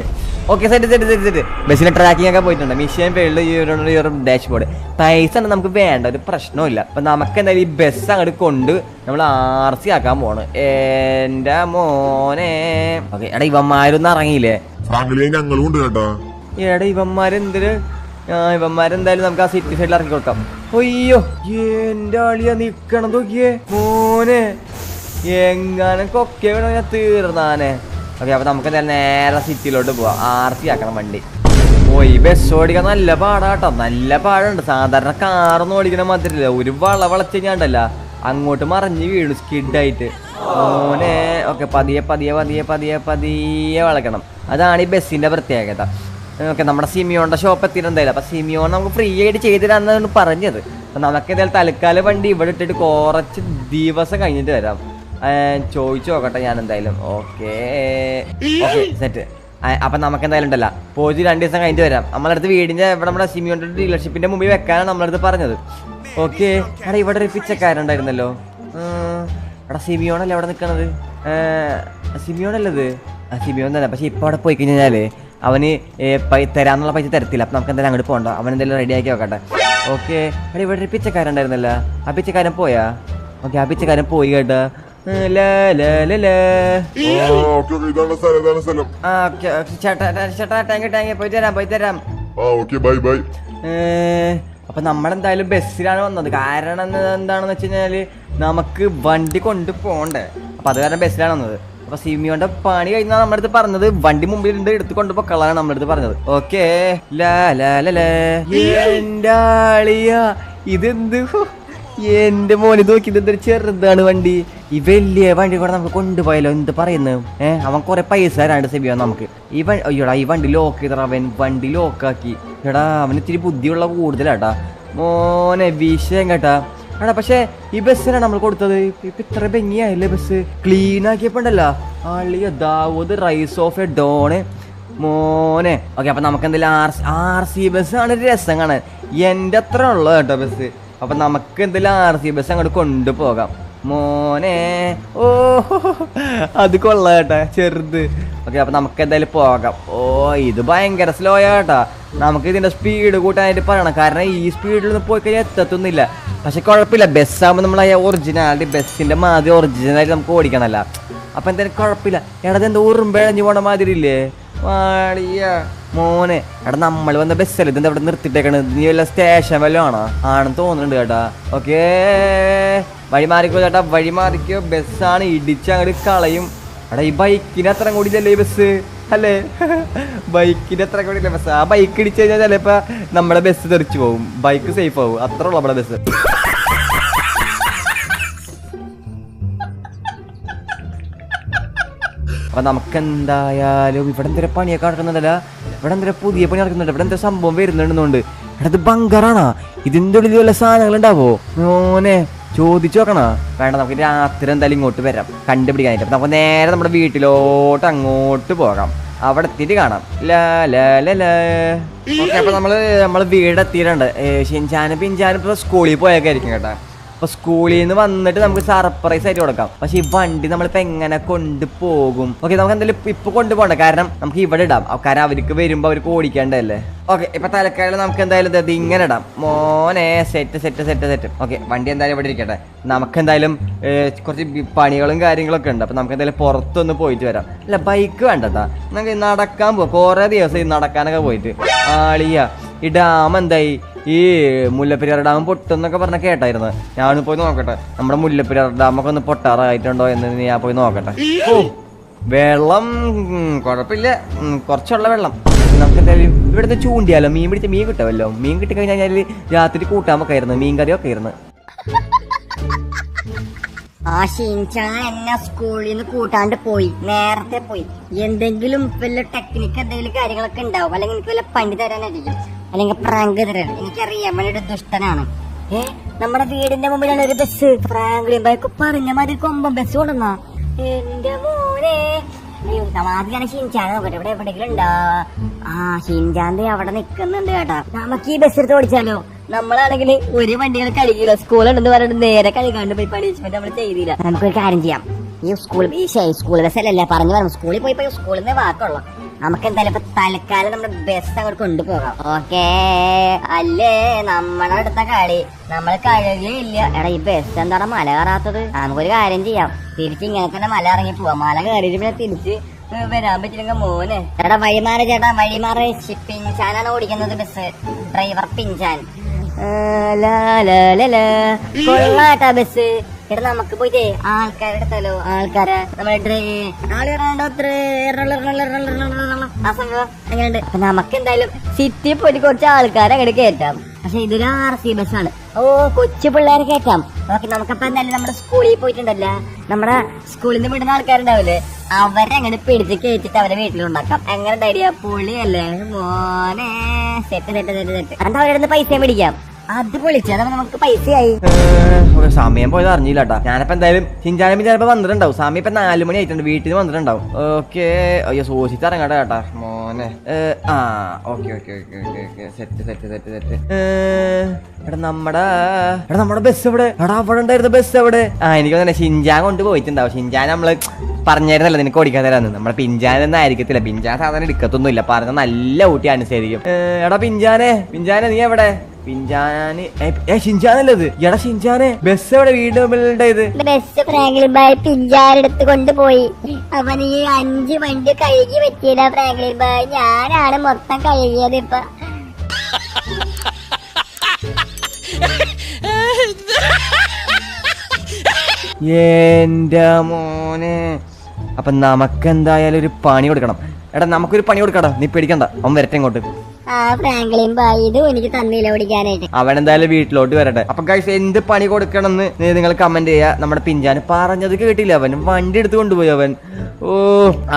set. ബസ്സിലെ ട്രാക്കിംഗ് ഒക്കെ പോയിട്ടുണ്ട്. മിഷൻ പേരില് ഈ ഒരു ഡാഷ്ബോർഡ്. പൈസ നമുക്ക് വേണ്ട, ഒരു പ്രശ്നമില്ല. അപ്പൊ നമുക്ക് എന്തായാലും ഈ ബസ് അങ്ങോട്ട് കൊണ്ട് നമ്മൾ RC ആക്കാൻ പോണ്. എന്റെ മോനെ. ഓക്കെ, എടാ ഇവന്മാരൊന്നും ഇറങ്ങിയില്ലേ? ഞങ്ങളുണ്ട് കേട്ടോ. എടാ ഇവന്മാരെന്തായാലും നമുക്ക് ആ സിറ്റി സൈഡിൽ ഇറക്കി കൊടുക്കാം. അയ്യോ എന്റെ ആളിയാ നിക്കണം നോക്കിയേ മോനെ. എങ്ങാനും കൊക്കെ വേണോ ഞാൻ തീർന്നാനെ. ഓക്കെ, അപ്പൊ നമുക്ക് എന്തായാലും നേരെ സിറ്റിയിലോട്ട് പോവാം. RC ആക്കണം വണ്ടി. ഈ ബസ് ഓടിക്കാൻ നല്ല പാടാട്ടോ. നല്ല പാടുണ്ട്. സാധാരണ കാറൊന്നും ഓടിക്കണ മാതിരില്ല. ഒരു വളച്ച് കഴിഞ്ഞാണ്ടല്ല അങ്ങോട്ട് മറിഞ്ഞ് വീഴും സ്കിഡായിട്ട് മോനെ. ഓക്കെ, പതിയെ വളക്കണം. അതാണ് ഈ ബസ്സിന്റെ പ്രത്യേകത. ഓക്കെ, നമ്മുടെ സിമിയോന്റെ ഷോപ്പ് എത്തിയിട്ടുണ്ടായില്ല. അപ്പൊ സിമിയോൺ നമുക്ക് ഫ്രീ ആയിട്ട് ചെയ്തിരാന്നാണ് പറഞ്ഞത്. അപ്പൊ നമുക്ക് എന്തായാലും തൽക്കാലം വണ്ടി ഇവിടെ ഇട്ടിട്ട് കുറച്ച് ദിവസം കഴിഞ്ഞിട്ട് വരാം. ചോദിച്ചു നോക്കട്ടെ ഞാൻ എന്തായാലും. Okay set. അപ്പൊ നമുക്ക് എന്തായാലും ഉണ്ടല്ല പോയി 2 ദിവസം കഴിഞ്ഞിട്ട് വരാം. നമ്മളടുത്ത് വീടിന്റെ ഇവിടെ നമ്മുടെ സിമിയോന്റെ ഡീലർഷിപ്പിന്റെ മുമ്പിൽ വെക്കാനാണ് നമ്മളടുത്ത് പറഞ്ഞത്. ഓക്കെ. എടാ ഇവിടെ ഒരു പിച്ചക്കാരുണ്ടായിരുന്നല്ലോ. എടാ സിമിയോണല്ലേ അവിടെ നിക്കണത്? സിമിയോണല്ലത്? സിമിയോൺ തന്നെ. പക്ഷെ ഇപ്പൊ അവിടെ പോയി കഴിഞ്ഞാല് അവന് തരാന്നുള്ള പൈസ തരത്തില്ല. അപ്പൊ നമുക്ക് എന്തായാലും അങ്ങോട്ട് പോകണ്ട. അവൻ എന്തായാലും റെഡി ആക്കി നോക്കട്ടെ. ഓക്കെ. എടാ ഇവിടെ ഒരു പിച്ചക്കാരുണ്ടായിരുന്നല്ലോ. ആ പിച്ചക്കാരൻ പോയാ? ഓക്കെ, ആ പിച്ചക്കാരൻ പോയി കേട്ടാ. ചേട്ടാ ടാങ്ക് പോയി തരാം. അപ്പൊ നമ്മളെന്തായാലും ബസ്സിലാണ് വന്നത്. കാരണം എന്താണെന്ന് വെച്ച് കഴിഞ്ഞാല് നമുക്ക് വണ്ടി കൊണ്ട് പോണ്ടേ. അപ്പൊ അത് കാരണം ബസ്സിലാണ് വന്നത്. അപ്പൊ സിമിയോന്റെ പണി കഴിഞ്ഞാൽ നമ്മുടെ അടുത്ത് പറഞ്ഞത് വണ്ടി മുമ്പിലുണ്ട്, എടുത്ത് കൊണ്ടുപോക്കളാണ് നമ്മുടെ അടുത്ത് പറഞ്ഞത്. ഓക്കെ. എന്റെ ആളിയാ ഇതെന്ത്? എന്റെ മോന് നോക്കി ഇതെന്തൊരു ചെറുതാണ് വണ്ടി. ഈ വലിയ വണ്ടി കൂടെ നമുക്ക് കൊണ്ടുപോയാലോ? എന്ത് പറയുന്നു? അവൻ കുറെ പൈസ തരാണ്ട് സിമിയോ നമുക്ക്. അയ്യോടാ ഈ വണ്ടി ലോക്ക് ചെയ്തടാ. അവൻ വണ്ടി ലോക്കാക്കി. എടാ അവന് ഇത്തിരി ബുദ്ധിയുള്ള കൂടുതലാട്ടാ മോനെ. വിഷയം കേട്ടാ. എടാ പക്ഷെ ഈ ബസ്സിനാണ് നമ്മൾ കൊടുത്തത്. ഇപ്പൊ ഇത്ര ഭംഗിയായില്ലേ ബസ്? ക്ലീൻ ആക്കിയപ്പോണ്ടല്ലോ ആളിയ Dawood rise of a don മോനെ. ഓക്കെ, അപ്പൊ നമുക്ക് എന്തെങ്കിലും RC ബസ്സാണ് രസം കാണാൻ. എന്റെ അത്ര ഉള്ളത് കേട്ടോ ബസ്. അപ്പൊ നമുക്ക് എന്തെങ്കിലും RC ബസ് അങ്ങോട്ട് കൊണ്ടുപോകാം മോനെ. ഓ അത് കൊള്ളാം കേട്ടാ, ചെറുത്. ഓക്കെ, അപ്പൊ നമുക്ക് എന്തായാലും പോകാം. ഓ ഇത് ഭയങ്കര സ്ലോ ആട്ടാ. നമുക്ക് ഇതിന്റെ സ്പീഡ് കൂട്ടാനായിട്ട് പറയണം. കാരണം ഈ സ്പീഡിലൊന്നും പോയി കഴിഞ്ഞാൽ എത്തത്തൊന്നുമില്ല. പക്ഷെ കുഴപ്പമില്ല, ബസ്സാകുമ്പോൾ നമ്മൾ ഒറിജിനാലിറ്റി ബസ്സിന്റെ മാതിരി ഒറിജിനലായിട്ട് നമുക്ക് ഓടിക്കണമല്ല. അപ്പൊ എന്തായാലും കുഴപ്പമില്ല. എടാ എന്താ ഉറുമ്പഴഞ്ഞു പോണ മാതിരി ഇല്ലേ വാടിയ മോനെ. എടാ നമ്മൾ വന്ന ബസ്സല്ലേ ഇതെന്താ ഇവിടെ നിർത്തിട്ടേക്കണത്? നീ വല്ല സ്റ്റേഷൻ വല്ലതും ആണോ? ആണെന്ന് തോന്നുന്നുണ്ട് കേട്ടാ. ഓക്കേ, വഴി മാറിക്കോ ചേട്ടാ, വഴി മാറിക്കോ. ബസ്സാണ് ഇടിച്ചങ്ങോട്ട് കളയും. എടാ ഈ ബൈക്കിന് അത്ര കൂടിയല്ലേ ഈ ബസ് അല്ലേ? ബൈക്കിന് അത്ര കൂടിയില്ല ബസ്. ആ ബൈക്ക് ഇടിച്ചു കഴിഞ്ഞാൽ ചിലപ്പോ നമ്മുടെ ബസ് തെറിച്ചു പോകും. ബൈക്ക് സേഫ് ആവും. അത്ര ഉള്ളു നമ്മുടെ ബസ്. അപ്പൊ നമുക്ക് എന്തായാലും ഇവിടെ എന്തൊരു പണിയൊക്കെ നടക്കുന്നുണ്ടല്ല. ഇവിടെ എന്തൊരു പുതിയ പണി നടക്കുന്നുണ്ട്. ഇവിടെ എന്താ സംഭവം വരുന്നുണ്ടെന്നുണ്ട്. എടാ ഇത് ബങ്കറാണോ? ഇതിന്റെ ഉള്ളിൽ വല്ല സാധനങ്ങൾ ഉണ്ടാവോ മോനെ? ചോദിച്ചു നോക്കണ. വേണ്ട, നമുക്ക് രാത്രി എന്തായാലും ഇങ്ങോട്ട് വരാം കണ്ടുപിടിക്കാനായിട്ട്. അപ്പൊ നമുക്ക് നേരെ നമ്മുടെ വീട്ടിലോട്ട് അങ്ങോട്ട് പോകാം. അവിടെ എത്തിയിട്ട് കാണാം. ഓക്കെ, അപ്പൊ നമ്മള് വീടെത്തിയിട്ടുണ്ട്. ഷിൻചാനും പിഞ്ചാനും ഇപ്പൊ സ്കൂളിൽ പോയേക്കായിരിക്കും കേട്ടാ. അപ്പൊ സ്കൂളിൽ നിന്ന് വന്നിട്ട് നമുക്ക് സർപ്രൈസ് ആയിട്ട് കൊടുക്കാം. പക്ഷെ ഈ വണ്ടി നമ്മളിപ്പോ എങ്ങനെ കൊണ്ടുപോകും? ഓക്കെ, നമുക്ക് എന്തായാലും ഇപ്പൊ കൊണ്ടുപോകണ്ട. കാരണം നമുക്ക് ഇവിടെ ഇടാം. കാരണം അവർക്ക് വരുമ്പോ അവർക്ക് ഓടിക്കേണ്ടതല്ലേ. ഓക്കെ, ഇപ്പൊ തലക്കാലം നമുക്ക് എന്തായാലും ഇങ്ങനെ ഇടാം മോനെ. സെറ്റ്. ഓക്കെ, വണ്ടി എന്തായാലും ഇവിടെ ഇരിക്കട്ടെ. നമുക്ക് എന്തായാലും കുറച്ച് പണികളും കാര്യങ്ങളൊക്കെ ഉണ്ട്. അപ്പൊ നമുക്ക് എന്തായാലും പുറത്തൊന്ന് പോയിട്ട് വരാം. അല്ല ബൈക്ക് വേണ്ടട്ടാ, നമുക്ക് നടക്കാൻ പോവാം. കുറെ ദിവസം നടക്കാനൊക്കെ പോയിട്ട്. ആളിയ ഈ ഡാം എന്തായി? ഈ മുല്ലപ്പെരിയാർ ഡാം പൊട്ടെന്നൊക്കെ പറഞ്ഞ കേട്ടായിരുന്നു. ഞാനൊന്ന് പോയി നോക്കട്ടെ. നമ്മുടെ മുല്ലപ്പെരിയാർ ഡാമൊക്കെ ഒന്ന് പൊട്ടാറായിട്ടുണ്ടോ എന്ന് ഞാൻ പോയി നോക്കട്ടെ. ഓ വെള്ളം കുഴപ്പമില്ല, കുറച്ചുള്ള വെള്ളം. നമുക്ക് എന്തായാലും ഇവിടുത്തെ ചൂണ്ടിയാലോ? മീൻ പിടിച്ച മീൻ കിട്ടുമല്ലോ. മീൻ കിട്ടി കഴിഞ്ഞാൽ രാത്രി കൂട്ടാമൊക്കെ ആയിരുന്നു, മീൻ കറിയൊക്കെ ആയിരുന്നു. ആ ഷിൻചാൻ എന്നെ സ്കൂളിൽ നിന്ന് കൂട്ടാണ്ട് പോയി, നേരത്തെ പോയി. എന്തെങ്കിലും വല്ല ടെക്നിക്ക് എന്തെങ്കിലും കാര്യങ്ങളൊക്കെ ഉണ്ടാവും. അല്ലെങ്കിൽ എനിക്ക് വല്ല പണി തരാനായിരിക്കും, അല്ലെങ്കിൽ പ്രാങ്ക് തരാൻ. എനിക്കറിയാം അവനൊരു ദുഷ്ടനാണ്. നമ്മുടെ വീടിന്റെ മുമ്പിലാണ് ഒരു ബസ്. ഫ്രാങ്ക്ലിൻ ബൈക്ക് പറഞ്ഞ മാതിരി കൊമ്പം ബസ് കൊണ്ടുവന്നാ. എന്റെ മോനെ, ആദ്യമാണ് ഷിൻചാൻ നോക്കട്ടെ ഇവിടെ എവിടെയെങ്കിലും ഉണ്ടാ. ആ ഷിൻചാന്റെ അവിടെ നിക്കുന്നുണ്ട് കേട്ടാ. നമുക്ക് ഈ ബസ് എടുത്ത് ഓടിച്ചാലോ? നമ്മളാണെങ്കിൽ ഒരു വണ്ടികൾ കഴുകിയില്ല. സ്കൂളുണ്ടെന്ന് പറഞ്ഞിട്ട് നേരെ കഴുകാണ്ട് പോയി പണിഷ്മെന്റ് നമ്മൾ ചെയ്തില്ല. നമുക്കൊരു കാര്യം ചെയ്യാം. ഈ സ്കൂൾ ബസ്സല്ലേ പറഞ്ഞു പറഞ്ഞു. സ്കൂളിൽ പോയി സ്കൂളിൽ നിന്ന് വാക്കുള്ളൂ. നമുക്ക് എന്തായാലും ഇപ്പൊ തൽക്കാലം നമ്മുടെ ബസ് അങ്ങോട്ട് കൊണ്ടുപോകാം. ഓക്കേ അല്ലേ? നമ്മുടെ അടുത്ത കളി നമ്മൾ കഴുകിയില്ല. എടാ ഈ ബസ് എന്താണ് മല കയറാത്തത്? നമുക്കൊരു കാര്യം ചെയ്യാം, തിരിച്ച് ഇങ്ങനെ തന്നെ മല ഇറങ്ങി പോവാം. മല കയറിയിട്ട് പിന്നെ തിരിച്ച് വരാൻ പറ്റില്ലെങ്കിൽ മോനെ. എടാ വഴിമാറി ചേട്ടാ, വഴിമാറി. പിഞ്ചാനാണ് ഓടിക്കുന്നത് ബസ്, ഡ്രൈവർ പിഞ്ചാൻ. കൊള്ളാട്ടാ ബസ്. എടാ നമുക്ക് പോയിട്ടേ ആൾക്കാരെ എടുത്താലോ? ആൾക്കാരെ നമ്മുടെ ആ സംഭവം എങ്ങനെയുണ്ട്? അപ്പൊ നമുക്ക് എന്തായാലും സിറ്റി പോയിട്ട് കുറച്ച് ആൾക്കാരെ അങ്ങോട്ട് കയറ്റാം. പക്ഷെ ഇതൊരു RC ബസ്സാണ്. ഓ കൊച്ചു പിള്ളേരെ കയറ്റാം. ഓക്കെ, നമുക്കപ്പൊ എന്തായാലും നമ്മുടെ സ്കൂളിൽ പോയിട്ടുണ്ടല്ല, നമ്മുടെ സ്കൂളിൽ നിന്ന് വിടുന്ന ആൾക്കാരുണ്ടാവില്ലേ, അവരെ അങ്ങനെ പിടിച്ച് കയറ്റിട്ട് അവരെ വീട്ടിലുണ്ടാക്കാം. എങ്ങനെ ഐഡിയ? പൊളിയല്ലേ മോനെ? സെറ്റ്. എന്താ അവരുടെ പൈസ മേടിക്കാം. അത് പൊളിച്ചു, അതാ നമുക്ക് പൈസയായി. സമയം പോയത് അറിഞ്ഞില്ല കേട്ടാ. ഞാനിപ്പോ എന്തായാലും ചിഞ്ചാനും ചിലപ്പോ വന്നിട്ടുണ്ടാവും. സമയം ഇപ്പൊ 4 മണി ആയിട്ടുണ്ട്, വീട്ടിൽ നിന്ന് വന്നിട്ടുണ്ടാവും. ഓക്കെ, അയ്യോ സൂക്ഷിച്ച് ഇറങ്ങട്ടെ കേട്ടാ മോനെ. ആ okay okay okay okay okay, set set set set. എടാ നമ്മുടെ ബസ് എവിടെ? എടാ അവിടെ ഉണ്ടായിരുന്ന ബസ് എവിടെ? എനിക്ക് തന്നെ ഷിൻജാൻ കൊണ്ട് പോയിട്ടുണ്ടാവും. ഷിൻജാൻ നമ്മള് പറഞ്ഞായിരുന്നല്ലോ നിനക്ക് ഓടിക്കാൻ തരാന്ന്. നമ്മുടെ പിഞ്ചാനൊന്നും ആയിരിക്കത്തില്ല, പിഞ്ചാൻ സാധനം എടുക്കത്തൊന്നുമില്ല, പറഞ്ഞ നല്ല ഊട്ടി അനുസരിക്കും. എടാ പിഞ്ചാനെ നീ എവിടെ? പിഞ്ചാന് ഷിൻജാനല്ലത്. എടാ ഷിൻജാനെ ബസ് എവിടെ? വീണ്ടും ഇത് ബസ് ഫ്രാങ്ക്ലിൻ ബായ് പിഞ്ചാരെടുത്ത് കൊണ്ടുപോയി. അവൻ ഈ 5 വണ്ടി കഴുകി വെച്ചില്ല ഫ്രാങ്ക്ലിൻ ബായ്. ഞാനാണ് മൊത്തം കഴുകിയത് ഇപ്പൊ. എന്റെ മോനെ, അപ്പൊ നമുക്കെന്തായാലും ഒരു പണി കൊടുക്കണം. എടാ നമുക്കൊരു പണി കൊടുക്കടാ, നീ പേടിക്കണ്ട, അവൻ വരട്ടെ ഇങ്ങോട്ട്. ആ ഫ്രാങ്ക്ലിൻ ബായ് ഇതും എനിക്ക് തന്നില്ല ഓടിക്കാനായിട്ട്. അവൻ എന്തായാലും വീട്ടിലോട്ട് വരട്ടെ. അപ്പൊ ഗൈസ് എന്ത് പണി കൊടുക്കണം എന്ന് നിങ്ങൾ കമന്റ് ചെയ്യാ. നമ്മുടെ പിഞ്ചാന് പറഞ്ഞത് കേട്ടില്ല, അവൻ വണ്ടി എടുത്ത് കൊണ്ടുപോയി അവൻ.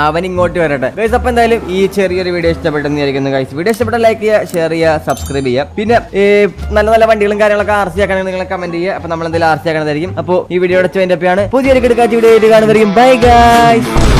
അവൻ ഇങ്ങോട്ട് വരട്ടെ ഗൈസ്. അപ്പൊ എന്തായാലും ഈ ചെറിയൊരു വീഡിയോ ഇഷ്ടപ്പെട്ടെന്ന് വിചാരിക്കുന്നു ഗൈസ്. വീഡിയോ ഇഷ്ടപ്പെട്ട ലൈക്ക് ചെയ്യുക, ഷെയർ ചെയ്യുക, സബ്സ്ക്രൈബ് ചെയ്യുക. പിന്നെ നല്ല നല്ല വണ്ടികളും കാര്യങ്ങളൊക്കെ RC ആക്കണമെങ്കിൽ നിങ്ങൾ കമന്റ് ചെയ്യുക. അപ്പൊ നമ്മൾ എന്തെങ്കിലും RC ആക്കണതായിരിക്കും. അപ്പോൾ ഈ വീഡിയോ അടച്ചു വേണ്ടപ്പോഴാണ് പുതിയൊരു കിടക്കാച്ച വീഡിയോ ആയിട്ട് കാണുന്നതായിരിക്കും. Bye guys.